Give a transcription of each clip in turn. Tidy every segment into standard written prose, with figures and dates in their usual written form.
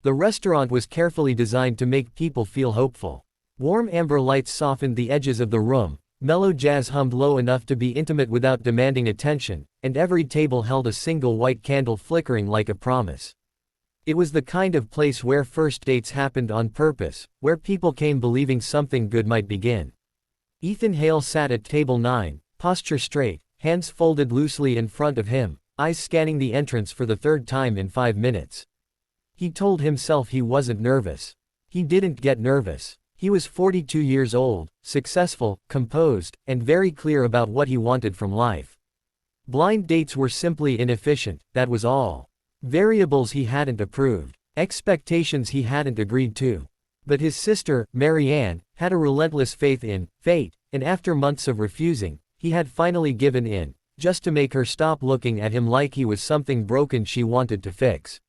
The restaurant was carefully designed to make people feel hopeful. Warm amber lights softened the edges of the room, mellow jazz hummed low enough to be intimate without demanding attention, and every table held a single white candle flickering like a promise. It was the kind of place where first dates happened on purpose, where people came believing something good might begin. Ethan Hale sat at table 9, posture straight, hands folded loosely in front of him, eyes scanning the entrance for the third time in 5 minutes. He told himself he wasn't nervous. He didn't get nervous. He was 42 years old, successful, composed, and very clear about what he wanted from life. Blind dates were simply inefficient, that was all. Variables he hadn't approved. Expectations he hadn't agreed to. But his sister, Mary Ann, had a relentless faith in fate, and after months of refusing, he had finally given in, just to make her stop looking at him like he was something broken she wanted to fix.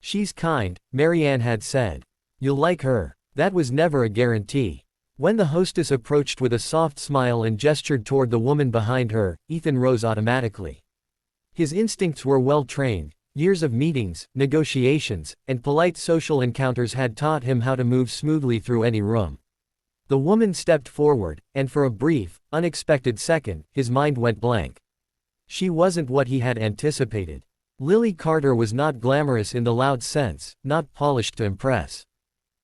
"She's kind," Mary Ann had said. "You'll like her." That was never a guarantee. When the hostess approached with a soft smile and gestured toward the woman behind her, Ethan rose automatically. His instincts were well trained. Years of meetings, negotiations, and polite social encounters had taught him how to move smoothly through any room. The woman stepped forward, and for a brief, unexpected second, his mind went blank. She wasn't what he had anticipated. Lily Carter was not glamorous in the loud sense, not polished to impress.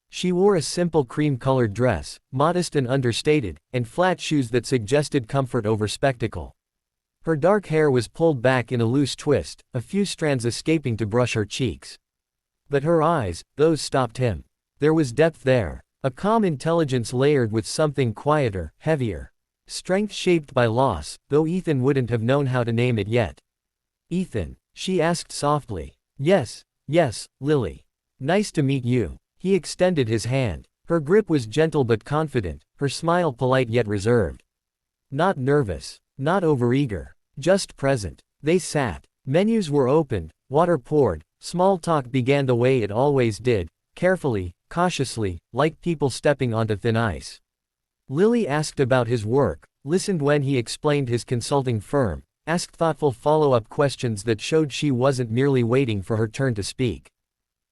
She wore a simple cream-colored dress, modest and understated, and flat shoes that suggested comfort over spectacle. Her dark hair was pulled back in a loose twist, a few strands escaping to brush her cheeks. But her eyes, those stopped him. There was depth there, a calm intelligence layered with something quieter, heavier. Strength shaped by loss, though Ethan wouldn't have known how to name it yet. "Ethan," she asked softly. Yes, Lily. "Nice to meet you." He extended his hand. Her grip was gentle but confident, her smile polite yet reserved. Not nervous, not overeager, just present. They sat. Menus were opened, water poured, small talk began the way it always did, carefully, cautiously, like people stepping onto thin ice. Lily asked about his work, listened when he explained his consulting firm, asked thoughtful follow-up questions that showed she wasn't merely waiting for her turn to speak.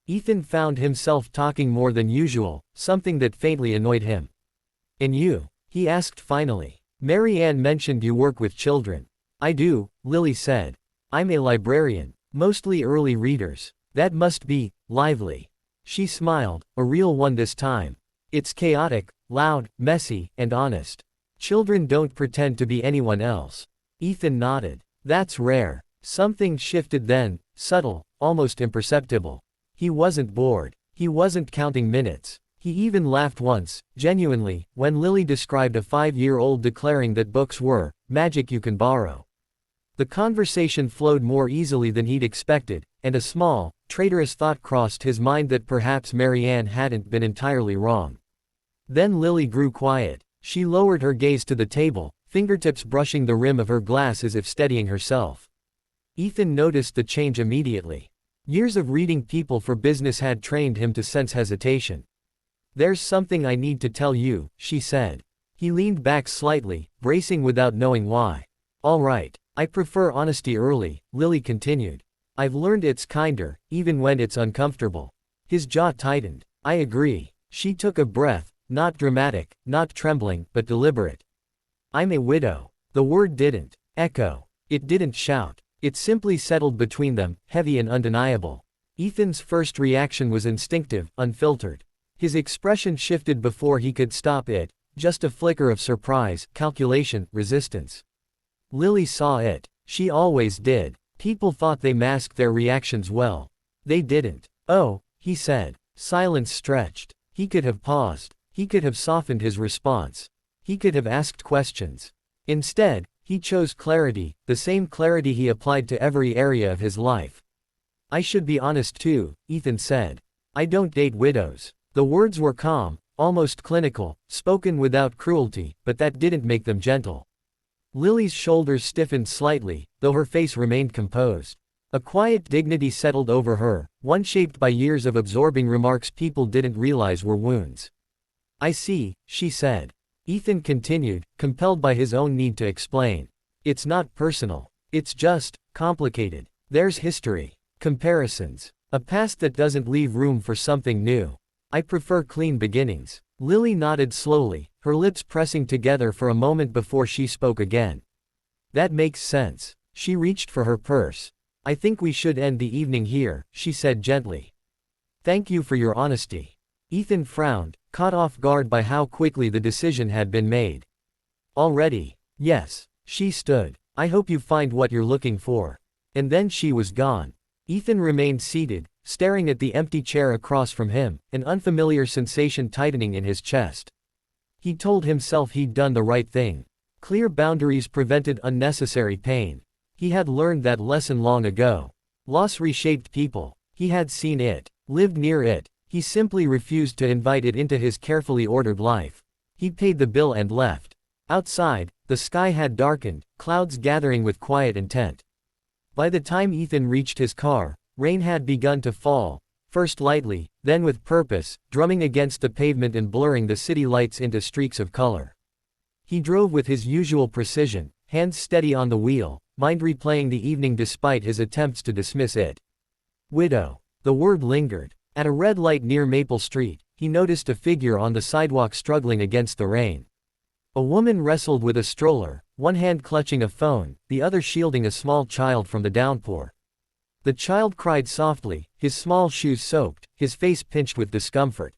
Ethan found himself talking more than usual, something that faintly annoyed him. "And you?" he asked finally. "Mary Ann mentioned you work with children." "I do," Lily said. "I'm a librarian, mostly early readers." "That must be lively." She smiled, a real one this time. "It's chaotic, loud, messy, and honest. Children don't pretend to be anyone else." Ethan nodded. "That's rare." Something shifted then, subtle, almost imperceptible. He wasn't bored. He wasn't counting minutes. He even laughed once, genuinely, when Lily described a 5-year-old declaring that books were magic you can borrow. The conversation flowed more easily than he'd expected, and a small, traitorous thought crossed his mind that perhaps Mary Ann hadn't been entirely wrong. Then Lily grew quiet. She lowered her gaze to the table, fingertips brushing the rim of her glass as if steadying herself. Ethan noticed the change immediately. Years of reading people for business had trained him to sense hesitation. "There's something I need to tell you," she said. He leaned back slightly, bracing without knowing why. "All right. I prefer honesty early," Lily continued. "I've learned it's kinder, even when it's uncomfortable." His jaw tightened. "I agree." She took a breath, not dramatic, not trembling, but deliberate. "I'm a widow." The word didn't echo. It didn't shout. It simply settled between them, heavy and undeniable. Ethan's first reaction was instinctive, unfiltered. His expression shifted before he could stop it, just a flicker of surprise, calculation, resistance. Lily saw it. She always did. People thought they masked their reactions well. They didn't. "Oh," he said. Silence stretched. He could have paused. He could have softened his response. He could have asked questions. Instead, he chose clarity, the same clarity he applied to every area of his life. "I should be honest too," Ethan said. "I don't date widows." The words were calm, almost clinical, spoken without cruelty, but that didn't make them gentle. Lily's shoulders stiffened slightly, though her face remained composed. A quiet dignity settled over her, one shaped by years of absorbing remarks people didn't realize were wounds. "I see," she said. Ethan continued, compelled by his own need to explain. "It's not personal. It's just complicated. There's history. Comparisons. A past that doesn't leave room for something new. I prefer clean beginnings. Lily nodded slowly, her lips pressing together for a moment before she spoke again. That makes sense. She reached for her purse. I think we should end the evening here, she said gently. Thank you for your honesty. Ethan frowned, caught off guard by how quickly the decision had been made. Already? Yes. She stood. I hope you find what you're looking for. And then she was gone. Ethan remained seated, staring at the empty chair across from him, an unfamiliar sensation tightening in his chest. He told himself he'd done the right thing. Clear boundaries prevented unnecessary pain. He had learned that lesson long ago. Loss reshaped people. He had seen it, lived near it. He simply refused to invite it into his carefully ordered life. He paid the bill and left. Outside, the sky had darkened, clouds gathering with quiet intent. By the time Ethan reached his car, rain had begun to fall, first lightly, then with purpose, drumming against the pavement and blurring the city lights into streaks of color. He drove with his usual precision, hands steady on the wheel, mind replaying the evening despite his attempts to dismiss it. Widow. The word lingered. At a red light near Maple Street, he noticed a figure on the sidewalk struggling against the rain. A woman wrestled with a stroller, one hand clutching a phone, the other shielding a small child from the downpour. The child cried softly, his small shoes soaked, his face pinched with discomfort.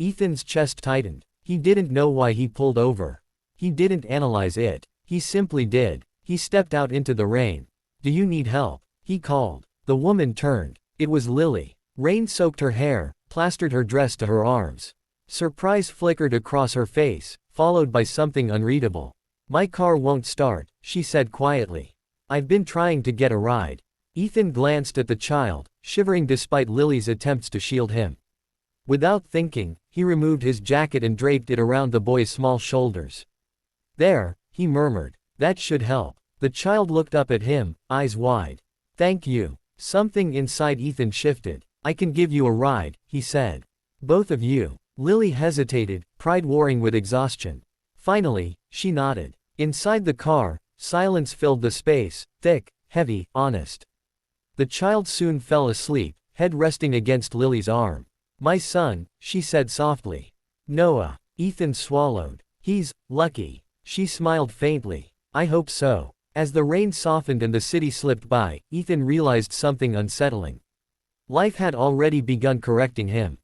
Ethan's chest tightened. He didn't know why he pulled over. He didn't analyze it. He simply did. He stepped out into the rain. Do you need help? He called. The woman turned. It was Lily. Rain soaked her hair, plastered her dress to her arms. Surprise flickered across her face, followed by something unreadable. My car won't start, she said quietly. I've been trying to get a ride. Ethan glanced at the child, shivering despite Lily's attempts to shield him. Without thinking, he removed his jacket and draped it around the boy's small shoulders. There, he murmured. That should help. The child looked up at him, eyes wide. Thank you. Something inside Ethan shifted. I can give you a ride, he said. Both of you. Lily hesitated, pride warring with exhaustion. Finally, she nodded. Inside the car, silence filled the space, thick, heavy, honest. The child soon fell asleep, head resting against Lily's arm. My son, she said softly. Noah. Ethan swallowed. He's lucky. She smiled faintly. I hope so. As the rain softened and the city slipped by, Ethan realized something unsettling. Life had already begun correcting him.